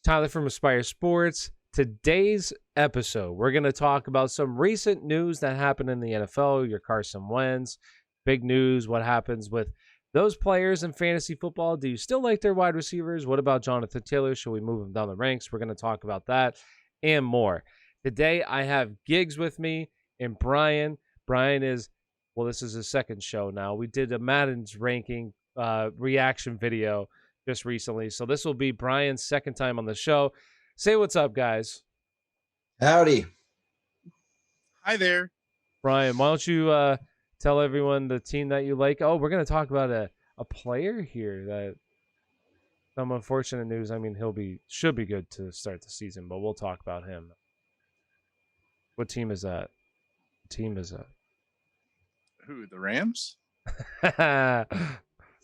Tyler from Aspire Sports. Today's episode, we're going to talk about some recent news that happened in the NFL. Your Carson Wentz, big news. What happens with those players in fantasy football? Do you still like their wide receivers? What about Jonathan Taylor? Should we move him down the ranks? We're going to talk about that and more. Today, I have Giggs with me and Brian. Brian is, well, this is his second show now. We did a Madden's ranking reaction video just recently. So this will be Brian's second time on the show. Say what's up, guys. Howdy. Hi there. Brian, why don't you tell everyone the team that you like? Oh, we're going to talk about a player here that some unfortunate news. I mean, should be good to start the season, but we'll talk about him. What team is that? What team is that? Who, the Rams?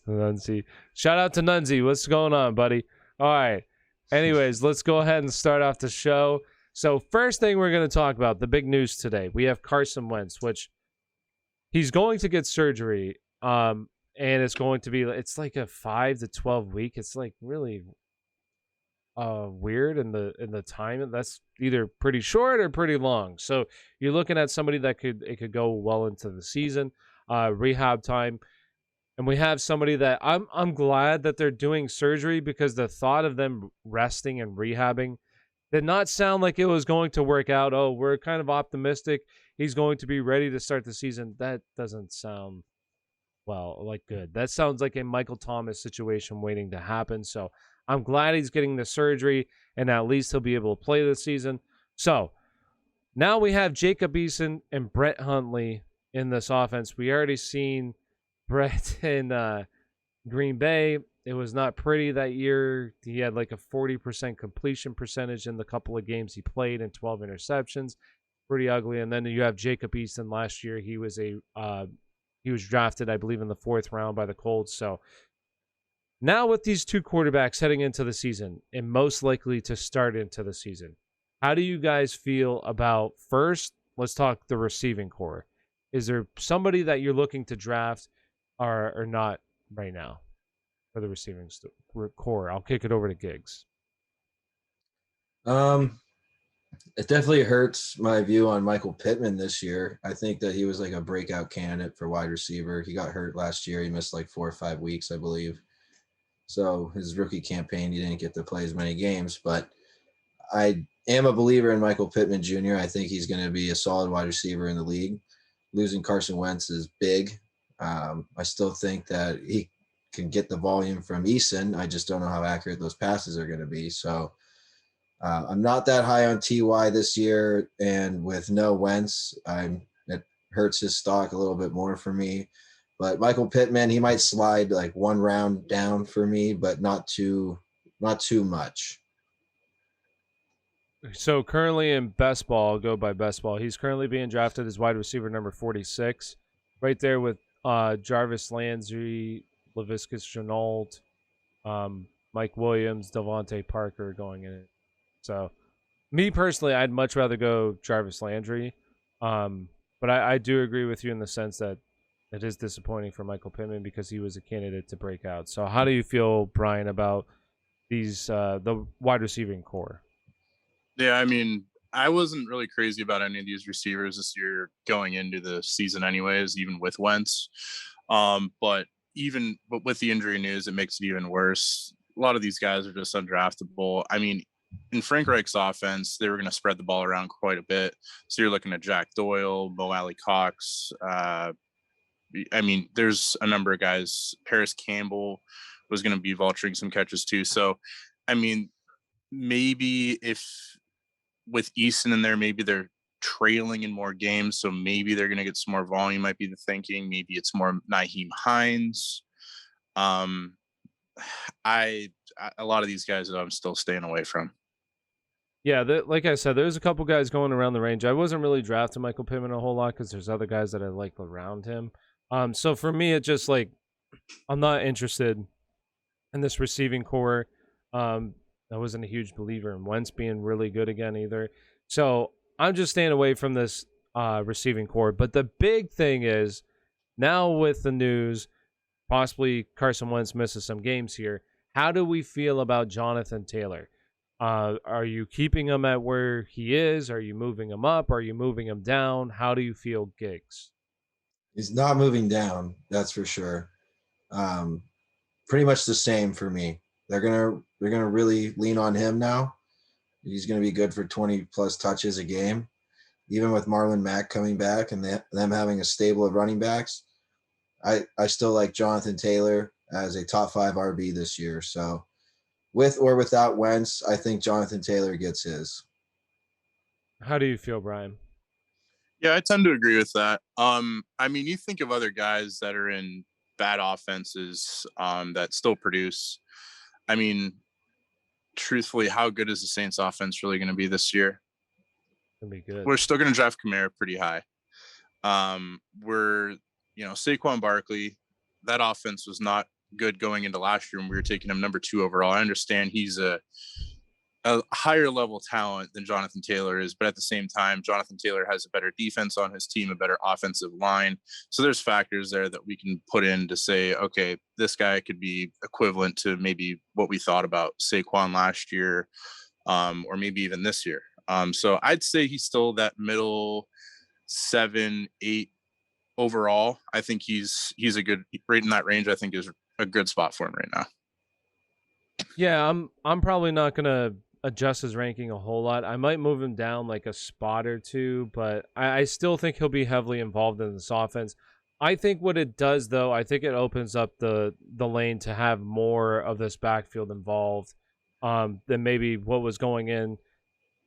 Nunzi. Shout out to Nunzi. What's going on, buddy? All right. Anyways, let's go ahead and start off the show. So first thing we're going to talk about, the big news today. We have Carson Wentz, which he's going to get surgery, and it's like a 5 to 12 week. It's like really weird in the time. That's either pretty short or pretty long. So you're looking at somebody that could go well into the season, rehab time. And we have somebody that I'm glad that they're doing surgery, because the thought of them resting and rehabbing did not sound like it was going to work out. Oh, we're kind of optimistic he's going to be ready to start the season. That doesn't sound, like good. That sounds like a Michael Thomas situation waiting to happen. So I'm glad he's getting the surgery, and at least he'll be able to play this season. So now we have Jacob Eason and Brett Hundley in this offense. We already seen Brett in Green Bay. It was not pretty that year. He had like a 40% completion percentage in the couple of games he played and 12 interceptions. Pretty ugly. And then you have Jacob Eason last year. He was drafted, I believe, in the 4th round by the Colts. So now with these two quarterbacks heading into the season and most likely to start into the season, how do you guys feel about, first, let's talk the receiving core. Is there somebody that you're looking to draft or not right now for the receiving core? I'll kick it over to Giggs. It definitely hurts my view on Michael Pittman this year. I think that he was like a breakout candidate for wide receiver. He got hurt last year. He missed like 4 or 5 weeks, I believe. So his rookie campaign, he didn't get to play as many games. But I am a believer in Michael Pittman Jr. I think he's going to be a solid wide receiver in the league. Losing Carson Wentz is big. I still think that he can get the volume from Eason. I just don't know how accurate those passes are going to be. So I'm not that high on TY this year, and with no Wentz, it hurts his stock a little bit more for me. But Michael Pittman, he might slide like 1 round down for me, but not too much. So currently in best ball, I'll go by best ball. He's currently being drafted as wide receiver number 46, right there with Jarvis Landry, Laviska Shenault, Mike Williams, Devontae Parker going in it. So me personally, I'd much rather go Jarvis Landry. But I do agree with you in the sense that it is disappointing for Michael Pittman because he was a candidate to break out. So how do you feel, Brian, about these the wide receiving core? Yeah, I mean, I wasn't really crazy about any of these receivers this year going into the season anyways, even with Wentz. But with the injury news, it makes it even worse. A lot of these guys are just undraftable. I mean, in Frank Reich's offense, they were going to spread the ball around quite a bit. So you're looking at Jack Doyle, Mo Alley Cox. I mean, there's a number of guys. Paris Campbell was going to be vulturing some catches too. So, I mean, maybe if with Eason in there, maybe they're trailing in more games. So maybe they're going to get some more volume, might be the thinking. Maybe it's more Nyheim Hines. A lot of these guys I'm still staying away from. Yeah, like I said, there's a couple guys going around the range. I wasn't really drafting Michael Pittman a whole lot because there's other guys that I like around him. So for me, it's just like I'm not interested in this receiving core. I wasn't a huge believer in Wentz being really good again either. So I'm just staying away from this receiving core. But the big thing is now with the news, possibly Carson Wentz misses some games here. How do we feel about Jonathan Taylor? Are you keeping him at where he is? Are you moving him up? Are you moving him down? How do you feel, Gigs? He's not moving down, that's for sure. Um, Pretty much the same for me. They're gonna really lean on him now. He's gonna be good for 20 plus touches a game, even with Marlon Mack coming back and them having a stable of running backs. I still like Jonathan Taylor as a top 5 RB this year. So with or without Wentz, I think Jonathan Taylor gets his. How do you feel, Brian? Yeah, I tend to agree with that. I mean, you think of other guys that are in bad offenses that still produce. I mean, truthfully, how good is the Saints offense really going to be this year? Gonna be good. We're still going to draft Kamara pretty high. Saquon Barkley, that offense was not good going into last year when we were taking him number 2 overall. I understand he's a higher level talent than Jonathan Taylor is, but at the same time, Jonathan Taylor has a better defense on his team, a better offensive line. So there's factors there that we can put in to say, okay, this guy could be equivalent to maybe what we thought about Saquon last year, or maybe even this year. So I'd say he's still that middle 7, 8 overall. I think he's a good right in that range. I think is a good spot for him right now. Yeah, I'm probably not gonna adjust his ranking a whole lot. I might move him down like a spot or two, but I still think he'll be heavily involved in this offense. I think what it does, though, I think it opens up the lane to have more of this backfield involved than maybe what was going in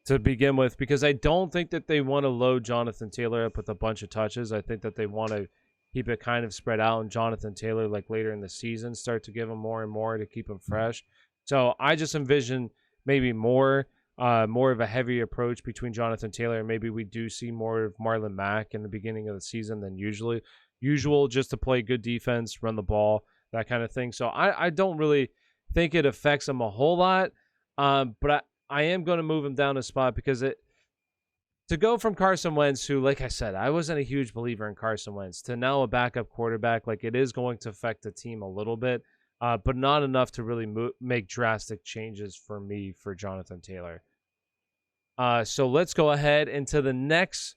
to begin with, because I don't think that they want to load Jonathan Taylor up with a bunch of touches. I think that they want to keep it kind of spread out, and Jonathan Taylor, like later in the season, start to give him more and more to keep him fresh. So I just envision maybe more of a heavy approach between Jonathan Taylor, and maybe we do see more of Marlon Mack in the beginning of the season than usual, just to play good defense, run the ball, that kind of thing. So I don't really think it affects him a whole lot, but I am going to move him down a spot because to go from Carson Wentz, who, like I said, I wasn't a huge believer in Carson Wentz, to now a backup quarterback, like it is going to affect the team a little bit. But not enough to really make drastic changes for me for Jonathan Taylor. So let's go ahead into the next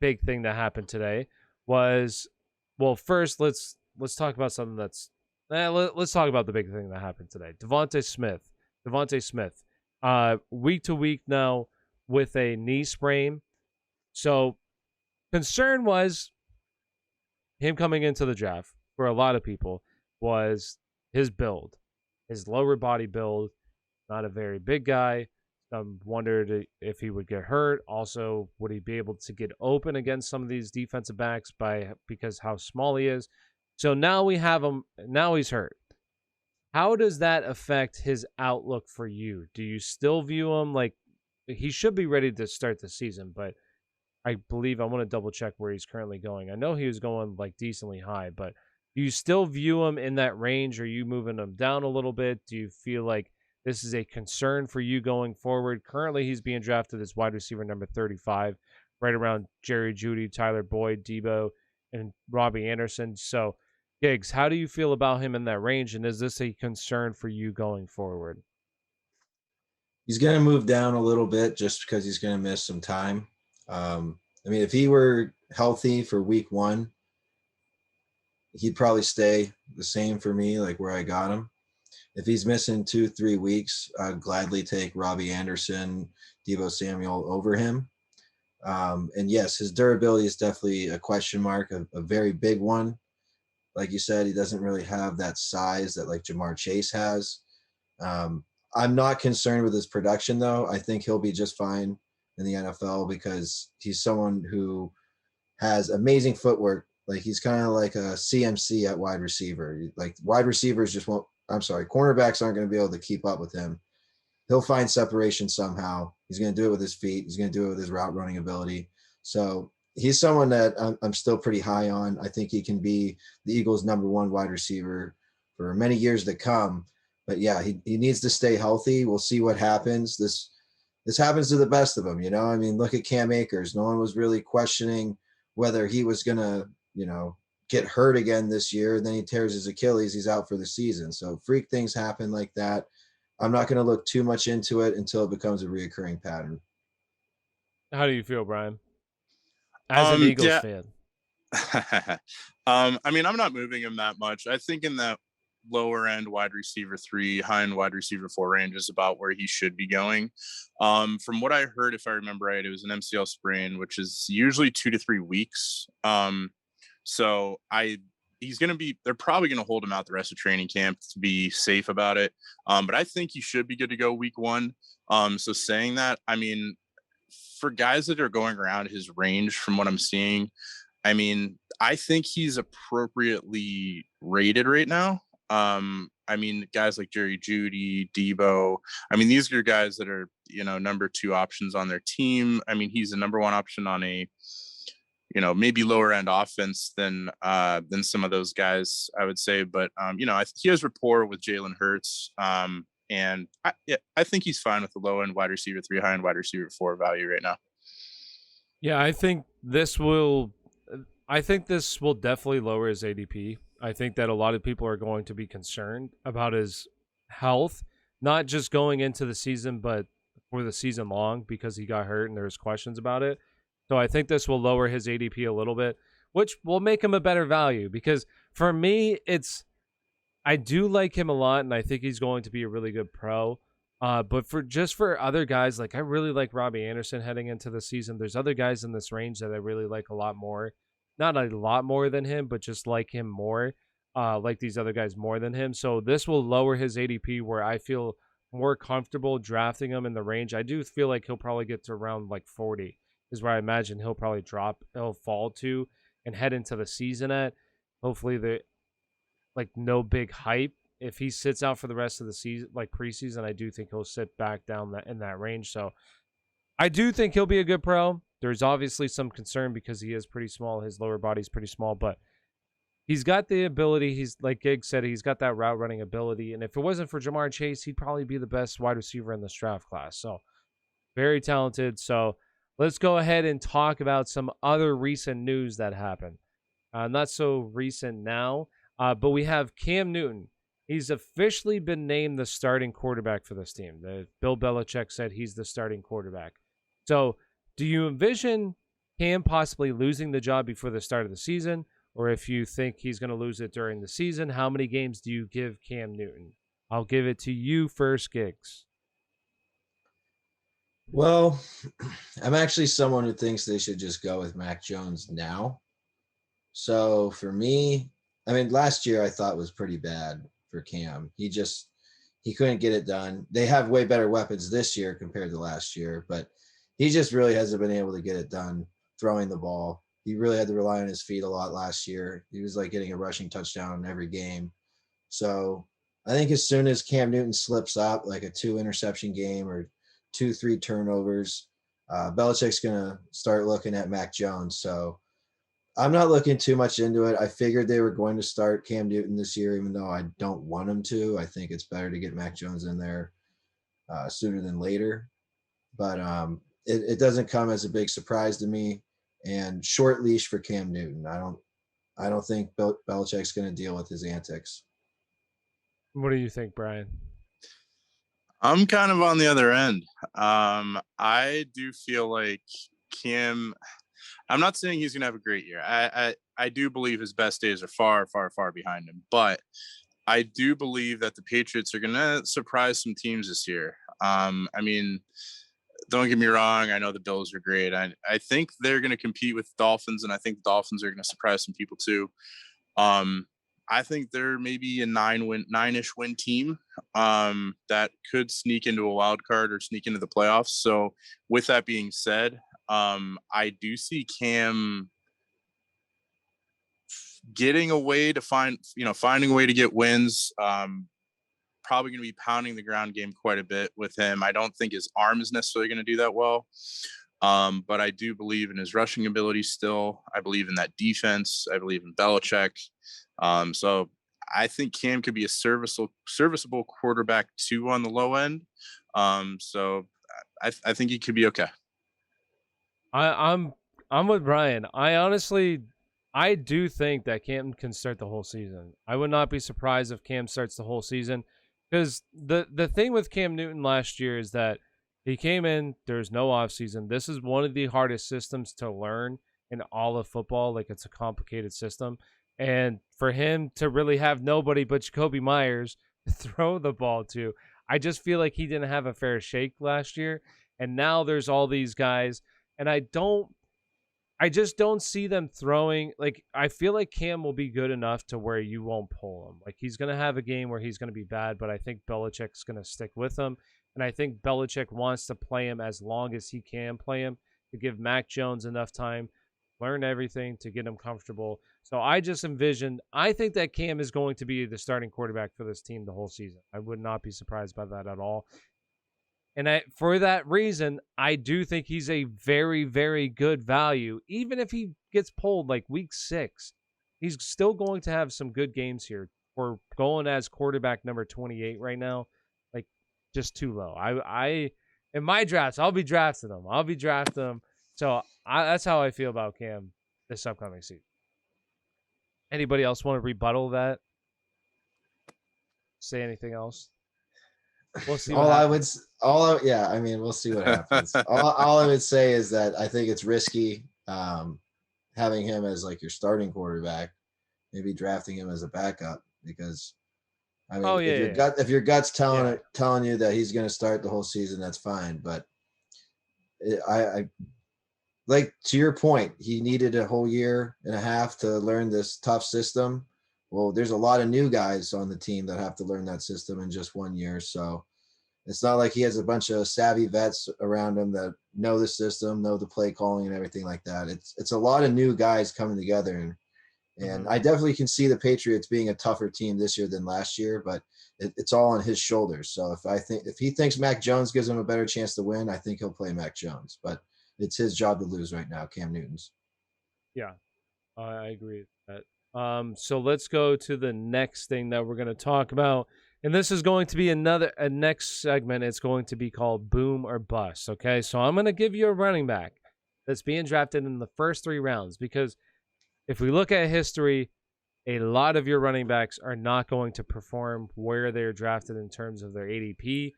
big thing that happened today. First let's talk about something that's let's talk about the big thing that happened today. Devontae Smith, week to week now with a knee sprain. So concern was him coming into the draft for a lot of people was his build, his lower body build, not a very big guy. Wondered if he would get hurt. Also, would he be able to get open against some of these defensive backs because how small he is? So now we have him. Now he's hurt. How does that affect his outlook for you? Do you still view him like he should be ready to start the season? But I believe I want to double check where he's currently going. I know he was going like decently high, but do you still view him in that range? Are you moving him down a little bit? Do you feel like this is a concern for you going forward? Currently, he's being drafted as wide receiver number 35, right around Jerry Jeudy, Tyler Boyd, Debo, and Robbie Anderson. So, Giggs, how do you feel about him in that range? And is this a concern for you going forward? He's going to move down a little bit just because he's going to miss some time. I mean, if he were healthy for week 1, he'd probably stay the same for me, like where I got him. If he's missing 2-3 weeks, I'd gladly take Robbie Anderson, Debo Samuel over him. And yes, his durability is definitely a question mark, a very big one. Like you said, he doesn't really have that size that like Jamar Chase has. I'm not concerned with his production, though. I think he'll be just fine in the NFL because he's someone who has amazing footwork. Like he's kind of like a CMC at wide receiver. Like wide receivers just won't. I'm sorry, cornerbacks aren't going to be able to keep up with him. He'll find separation somehow. He's going to do it with his feet. He's going to do it with his route running ability. So he's someone that I'm still pretty high on. I think he can be the Eagles' number 1 wide receiver for many years to come. But yeah, he needs to stay healthy. We'll see what happens. This happens to the best of them, you know. I mean, look at Cam Akers. No one was really questioning whether he was going to, get hurt again this year. Then he tears his Achilles. He's out for the season. So freak things happen like that. I'm not going to look too much into it until it becomes a reoccurring pattern. How do you feel, Brian? As an Eagles Yeah. fan. I mean, I'm not moving him that much. I think in that lower end wide receiver 3, high end wide receiver 4 range is about where he should be going. From what I heard, if I remember right, it was an MCL sprain, which is usually 2 to 3 weeks. So he's going to be, they're probably going to hold him out the rest of training camp to be safe about it. But I think he should be good to go week 1. So saying that, I mean, for guys that are going around his range from what I'm seeing, I mean, I think he's appropriately rated right now. I mean, guys like Jerry Jeudy, Debo, I mean, these are guys that are, number 2 options on their team. I mean, he's a number 1 option on a, maybe lower end offense than some of those guys, I would say. But, he has rapport with Jalen Hurts. And I think he's fine with the low end wide receiver 3, high end wide receiver 4 value right now. Yeah, I think this will definitely lower his ADP. I think that a lot of people are going to be concerned about his health, not just going into the season, but for the season long, because he got hurt and there's questions about it. So I think this will lower his ADP a little bit, which will make him a better value, because for me, I do like him a lot, and I think he's going to be a really good pro. But for other guys, like I really like Robbie Anderson heading into the season. There's other guys in this range that I really like a lot more. Not a lot more than him, but just like him more. Like these other guys more than him. So this will lower his ADP, where I feel more comfortable drafting him in the range. I do feel like he'll probably get to around like 40 is where I imagine he'll fall to and head into the season at. Hopefully no big hype. If he sits out for the rest of the season, like preseason, I do think he'll sit back down in that range. So I do think he'll be a good pro. There's obviously some concern because he is pretty small. His lower body's pretty small, but he's got the ability. He's, like Gig said, he's got that route running ability. And if it wasn't for Jamar Chase, he'd probably be the best wide receiver in this draft class. So very talented. So let's go ahead and talk about some other recent news that happened. Not so recent now, but we have Cam Newton. He's officially been named the starting quarterback for this team. Bill Belichick said he's the starting quarterback. So do you envision Cam possibly losing the job before the start of the season? Or if you think he's going to lose it during the season, how many games do you give Cam Newton? I'll give it to you first, Gigs. Well, I'm actually someone who thinks they should just go with Mac Jones now. So for me, I mean, last year I thought was pretty bad for Cam. He couldn't get it done. They have way better weapons this year compared to last year, but he just really hasn't been able to get it done throwing the ball. He really had to rely on his feet a lot last year. He was like getting a rushing touchdown in every game. So I think as soon as Cam Newton slips up, like a 2 interception game or 2-3 turnovers, Belichick's going to start looking at Mac Jones. So I'm not looking too much into it. I figured they were going to start Cam Newton this year, even though I don't want him to. I think it's better to get Mac Jones in there sooner than later. But it doesn't come as a big surprise to me. And short leash for Cam Newton. I don't think Belichick's going to deal with his antics. What do you think, Brian? I'm kind of on the other end. I do feel like Cam, I'm not saying he's going to have a great year. I do believe his best days are far, far, far behind him. But I do believe that the Patriots are going to surprise some teams this year. I mean, don't get me wrong. I know the Bills are great. I think they're going to compete with the Dolphins, and I think the Dolphins are going to surprise some people too. I think they're maybe a 9-ish win team that could sneak into a wild card or sneak into the playoffs. So with that being said, I do see Cam getting a way to finding a way to get wins. Probably going to be pounding the ground game quite a bit with him. I don't think his arm is necessarily going to do that well. But I do believe in his rushing ability still. I believe in that defense. I believe in Belichick. So I think Cam could be a serviceable quarterback too on the low end. So I think he could be okay. I'm with Brian. I do think that Cam can start the whole season. I would not be surprised if Cam starts the whole season, Because the thing with Cam Newton last year is that he came in, there's no offseason. This is one of the hardest systems to learn in all of football. Like, it's a complicated system. And for him to really have nobody but Jacoby Myers to throw the ball to, I just feel like he didn't have a fair shake last year. And now there's all these guys. And I just don't see them throwing. Like, I feel like Cam will be good enough to where you won't pull him. Like, he's going to have a game where he's going to be bad, but I think Belichick's going to stick with him. And I think Belichick wants to play him as long as he can play him to give Mac Jones enough time, learn everything, to get him comfortable. So I just I think that Cam is going to be the starting quarterback for this team the whole season. I would not be surprised by that at all. And for that reason, I do think he's a very, very good value. Even if he gets pulled like week 6, he's still going to have some good games here. We're going as quarterback number 28 right now. Like, just too low. I in my drafts, I'll be drafting him. So that's how I feel about Cam this upcoming season. Anybody else want to rebuttal that? Say anything else? We'll see. Yeah, I mean, we'll see what happens. all I would say is that I think it's risky having him as like your starting quarterback, maybe drafting him as a backup, because I mean, if your gut's telling you that he's going to start the whole season, that's fine. But I like, to your point, he needed a whole year and a half to learn this tough system. Well, there's a lot of new guys on the team that have to learn that system in just 1 year. So it's not like he has a bunch of savvy vets around him that know the system, know the play calling and everything like that. It's a lot of new guys coming together. And I definitely can see the Patriots being a tougher team this year than last year, but it's all on his shoulders. So if he thinks Mac Jones gives him a better chance to win, I think he'll play Mac Jones. But it's his job to lose right now, Cam Newton's. Yeah, I agree with that. So let's go to the next thing that we're going to talk about. And this is going to be a next segment. It's going to be called Boom or Bust. Okay. So I'm going to give you a running back that's being drafted in the first 3 rounds, because if we look at history, a lot of your running backs are not going to perform where they're drafted in terms of their ADP.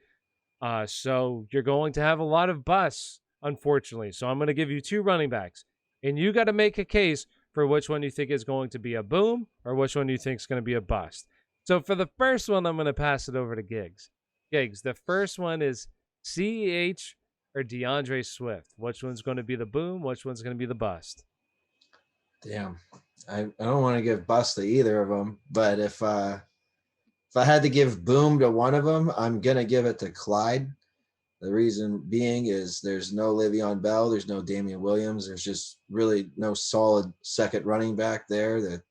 So you're going to have a lot of busts, unfortunately. So I'm going to give you 2 running backs, and you got to make a case for which one you think is going to be a boom or which one you think is going to be a bust. So for the first one, I'm going to pass it over to Giggs. Giggs, the first one is CEH or DeAndre Swift. Which one's going to be the boom? Which one's going to be the bust? Damn, I don't want to give bust to either of them, but if I had to give boom to one of them, I'm going to give it to Clyde. The reason being is there's no Le'Veon Bell, there's no Damian Williams, there's just really no solid second running back there that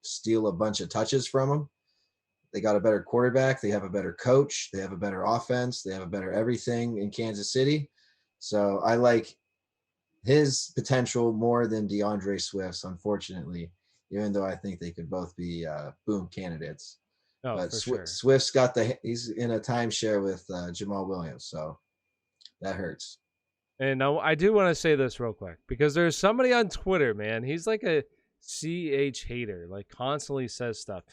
steal a bunch of touches from him. They got a better quarterback, they have a better coach, they have a better offense, they have a better everything in Kansas City. So I like his potential more than DeAndre Swift's, unfortunately, even though I think they could both be boom candidates. Oh, but sure. Swift's he's in a timeshare with Jamal Williams, so that hurts. And now I do want to say this real quick, because there's somebody on Twitter, man. He's like a CH hater, like constantly says stuff.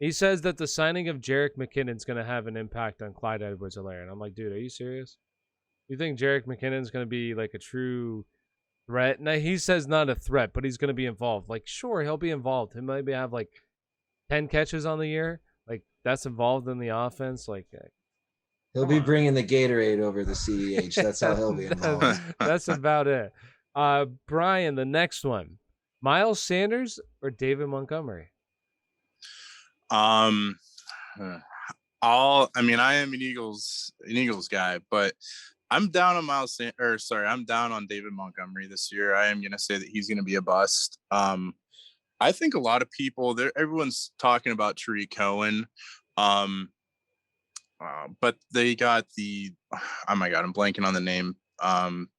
He says that the signing of Jerick McKinnon's going to have an impact on Clyde Edwards-Helaire. And I'm like, dude, are you serious? You think Jerick McKinnon's going to be like a true threat? Now, he says not a threat, but he's going to be involved. Like, sure, he'll be involved. He maybe have like 10 catches on the year. Like, that's involved in the offense. Like, he'll be bringing the Gatorade over the CEH. That's how he'll be involved. That's about it. Brian, the next one. Miles Sanders or David Montgomery? I am an Eagles guy, but I'm down on I'm down on David Montgomery this year. I am going to say that he's going to be a bust. I think a lot of people everyone's talking about Tariq Cohen. But they got oh my God, I'm blanking on the name.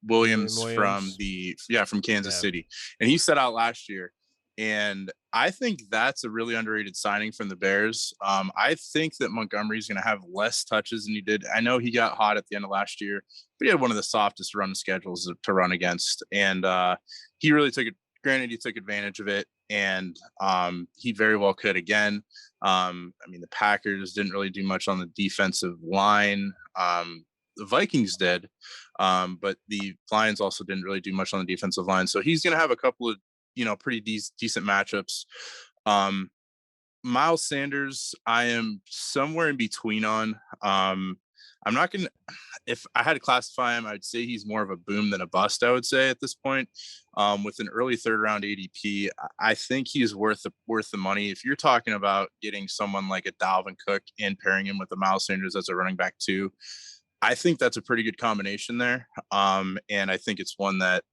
Williams. from Kansas City. And he set out last year. And I think that's a really underrated signing from the Bears. I think that Montgomery's going to have less touches than he did. I know he got hot at the end of last year, but he had one of the softest run schedules to run against. And he really took advantage of it. and he very well could again. I mean, the Packers didn't really do much on the defensive line. The Vikings did, but the Lions also didn't really do much on the defensive line. So he's going to have a couple of, pretty decent matchups. Miles Sanders, I am somewhere in between on. I'm not going to, if I had to classify him, I'd say he's more of a boom than a bust, I would say at this point. With an early third round ADP, I think he's worth the money. If you're talking about getting someone like a Dalvin Cook and pairing him with a Miles Sanders as a running back too, I think that's a pretty good combination there. And I think it's one that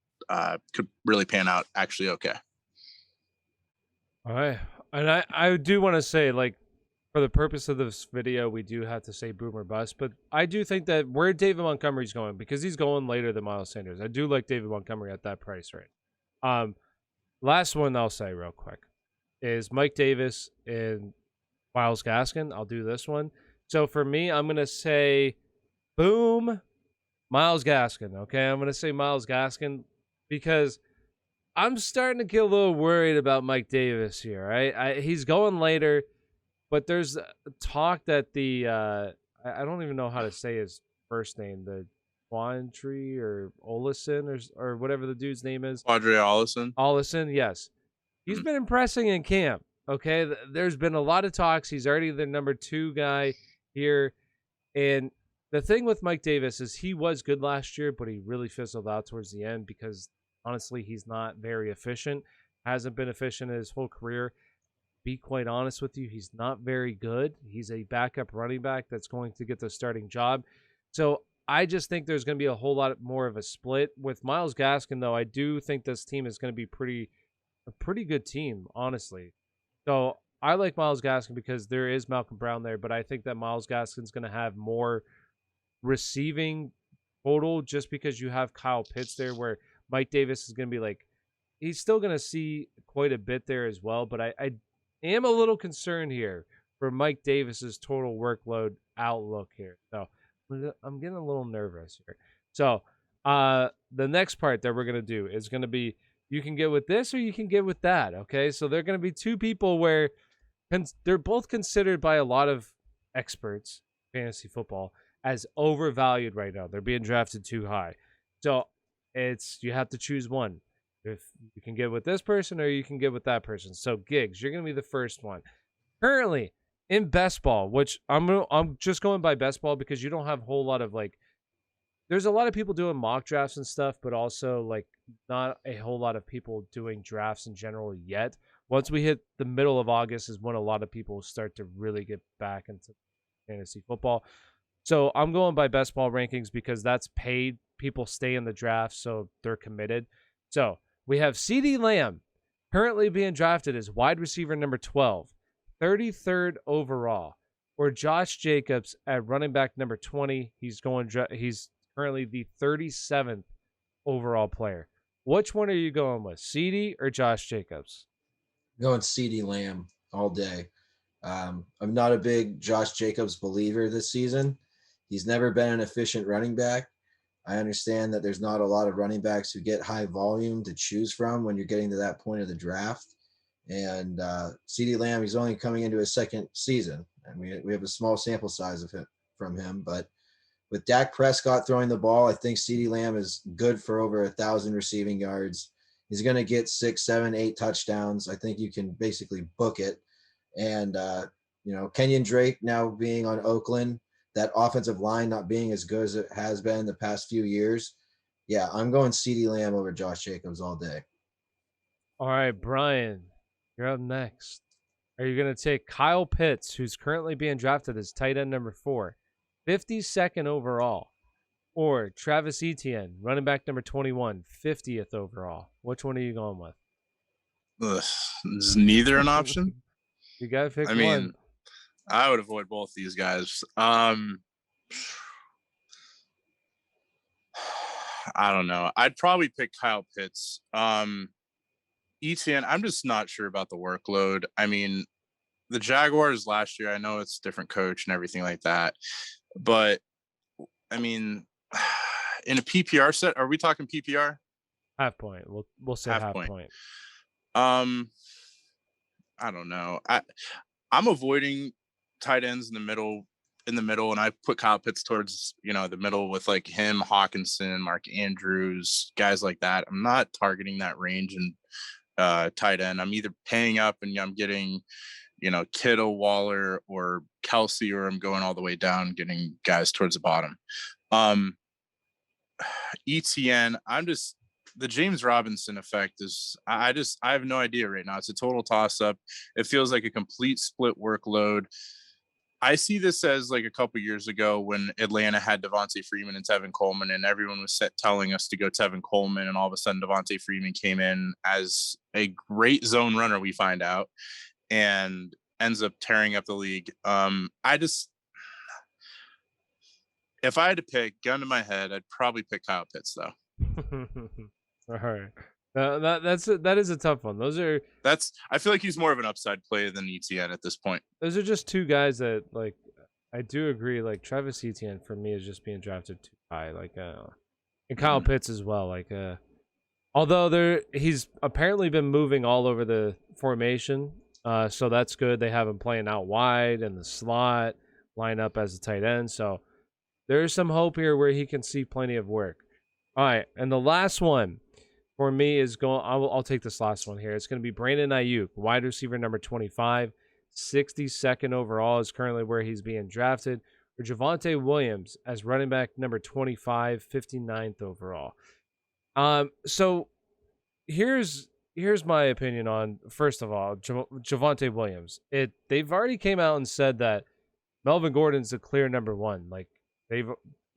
could really pan out actually okay. All right. And I do want to say, like, for the purpose of this video, we do have to say boom or bust, but I do think that where David Montgomery's going, because he's going later than Miles Sanders. I do like David Montgomery at that price range. Last one I'll say real quick is Mike Davis and Myles Gaskin. I'll do this one. So for me, I'm going to say boom, Myles Gaskin. Okay, I'm going to say Myles Gaskin because I'm starting to get a little worried about Mike Davis here. Right, he's going later. But there's talk that the I don't even know how to say his first name, the Quandre or Olison or whatever the dude's name is. Quandre Olison. Olison, yes. He's been impressing in camp. Okay, there's been a lot of talks. He's already the number 2 guy here. And the thing with Mike Davis is he was good last year, but he really fizzled out towards the end because honestly, he's not very efficient. Hasn't been efficient his whole career. Be quite honest with you, he's not very good. He's a backup running back that's going to get the starting job. So I just think there's going to be a whole lot more of a split. With Myles Gaskin, though, I do think this team is going to be a pretty good team, honestly. So I like Myles Gaskin because there is Malcolm Brown there, but I think that Myles Gaskin's going to have more receiving total just because you have Kyle Pitts there, where Mike Davis is going to be like, he's still going to see quite a bit there as well, but I am a little concerned here for Mike Davis's total workload outlook here. So I'm getting a little nervous here. So the next part that we're going to do is going to be, you can get with this or you can get with that. Okay. So they're going to be 2 people where they're both considered by a lot of experts, fantasy football, as overvalued right now. They're being drafted too high. So you have to choose one. If you can get with this person or you can get with that person. So Giggs, you're going to be the first one. Currently in best ball, which I'm just going by best ball because you don't have a whole lot of there's a lot of people doing mock drafts and stuff, but also not a whole lot of people doing drafts in general yet. Once we hit the middle of August is when a lot of people start to really get back into fantasy football. So I'm going by best ball rankings because that's paid. People stay in the draft, so they're committed. So we have CeeDee Lamb currently being drafted as wide receiver number 12, 33rd overall, or Josh Jacobs at running back number 20. He's currently the 37th overall player. Which one are you going with, CeeDee or Josh Jacobs? Going CeeDee Lamb all day. I'm not a big Josh Jacobs believer this season. He's never been an efficient running back. I understand that there's not a lot of running backs who get high volume to choose from when you're getting to that point of the draft. And CeeDee Lamb, he's only coming into his second season. And we have a small sample size of him from him. But with Dak Prescott throwing the ball, I think CeeDee Lamb is good for over 1,000 receiving yards. He's going to get 6, 7, 8 touchdowns. I think you can basically book it. And, Kenyon Drake now being on Oakland, that offensive line not being as good as it has been the past few years. Yeah, I'm going CeeDee Lamb over Josh Jacobs all day. All right, Brian, you're up next. Are you going to take Kyle Pitts, who's currently being drafted as tight end number 4, 52nd overall, or Travis Etienne, running back number 21, 50th overall? Which one are you going with? Is neither an option? You got to pick one. One. I would avoid both these guys. I don't know. I'd probably pick Kyle Pitts. Etienne, I'm just not sure about the workload. I mean, the Jaguars last year, I know it's a different coach and everything like that. But, I mean, in a PPR set, are we talking PPR? Half point. We'll say half point. I don't know. I'm avoiding tight ends in the middle, and I put Kyle Pitts towards the middle with like him, Hawkinson, Mark Andrews, guys like that. I'm not targeting that range and tight end. I'm either paying up and I'm getting Kittle, Waller, or Kelsey, or I'm going all the way down, getting guys towards the bottom. ETN, the James Robinson effect is I have no idea right now. It's a total toss up. It feels like a complete split workload. I see this as like a couple years ago when Atlanta had Devontae Freeman and Tevin Coleman, and everyone was telling us to go Tevin Coleman, and all of a sudden Devontae Freeman came in as a great zone runner, we find out, and ends up tearing up the league. If I had to pick, gun to my head, I'd probably pick Kyle Pitts though. All right. That is a tough one. I feel like he's more of an upside play than ETN at this point. Those are just two guys that like I do agree. Like Travis Etienne for me is just being drafted too high. Like and Kyle Pitts as well. Like although he's apparently been moving all over the formation. So that's good. They have him playing out wide and the slot, line up as a tight end. So there's some hope here where he can see plenty of work. All right, and the last one for me is going. I'll take this last one here. It's going to be Brandon Ayuk, wide receiver number 25, 62nd overall is currently where he's being drafted. Or Javonte Williams as running back number 25, 59th overall. So here's my opinion on, first of all, Javonte Williams. They've already came out and said that Melvin Gordon's the clear number one. Like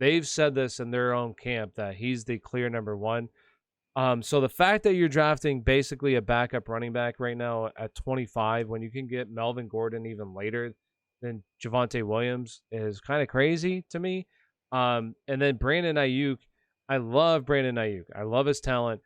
they've said this in their own camp that he's the clear number one. So the fact that you're drafting basically a backup running back right now at 25 when you can get Melvin Gordon even later than Javonte Williams is kind of crazy to me. And then Brandon Ayuk, I love Brandon Ayuk. I love his talent.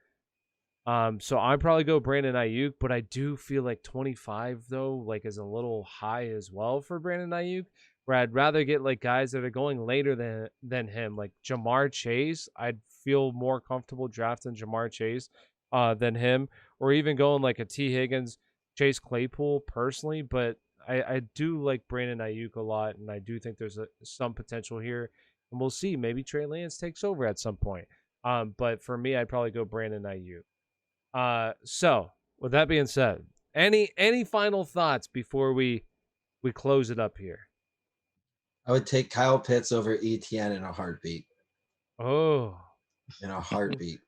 So I'd probably go Brandon Ayuk, but I do feel like 25 though, like is a little high as well for Brandon Ayuk, where I'd rather get like guys that are going later than him, like Jamar Chase. I'd feel more comfortable drafting Jamar Chase than him, or even going like a T. Higgins, Chase Claypool personally. But I do like Brandon Ayuk a lot, and I do think there's some potential here, and we'll see. Maybe Trey Lance takes over at some point. But for me, I'd probably go Brandon Ayuk. So with that being said, any final thoughts before we close it up here? I would take Kyle Pitts over ETN in a heartbeat. Oh. In a heartbeat.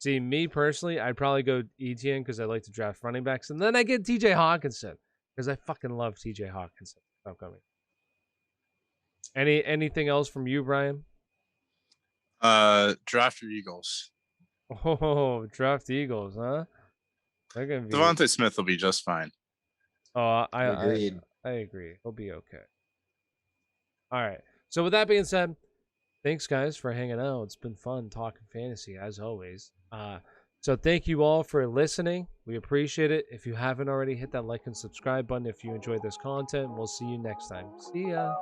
See, me personally, I'd probably go ETN because I like to draft running backs, and then I get TJ Hawkinson because I fucking love TJ Hawkinson. Upcoming. Anything else from you, Brian? Draft your Eagles. Oh, draft Eagles, huh? They're gonna be... Devontae Smith will be just fine. Oh, Agreed. I agree. He'll be okay. All right. So with that being said, thanks guys for hanging out. It's been fun talking fantasy as always. So thank you all for listening. We appreciate it. If you haven't already, hit that like and subscribe button if you enjoyed this content. We'll see you next time. See ya.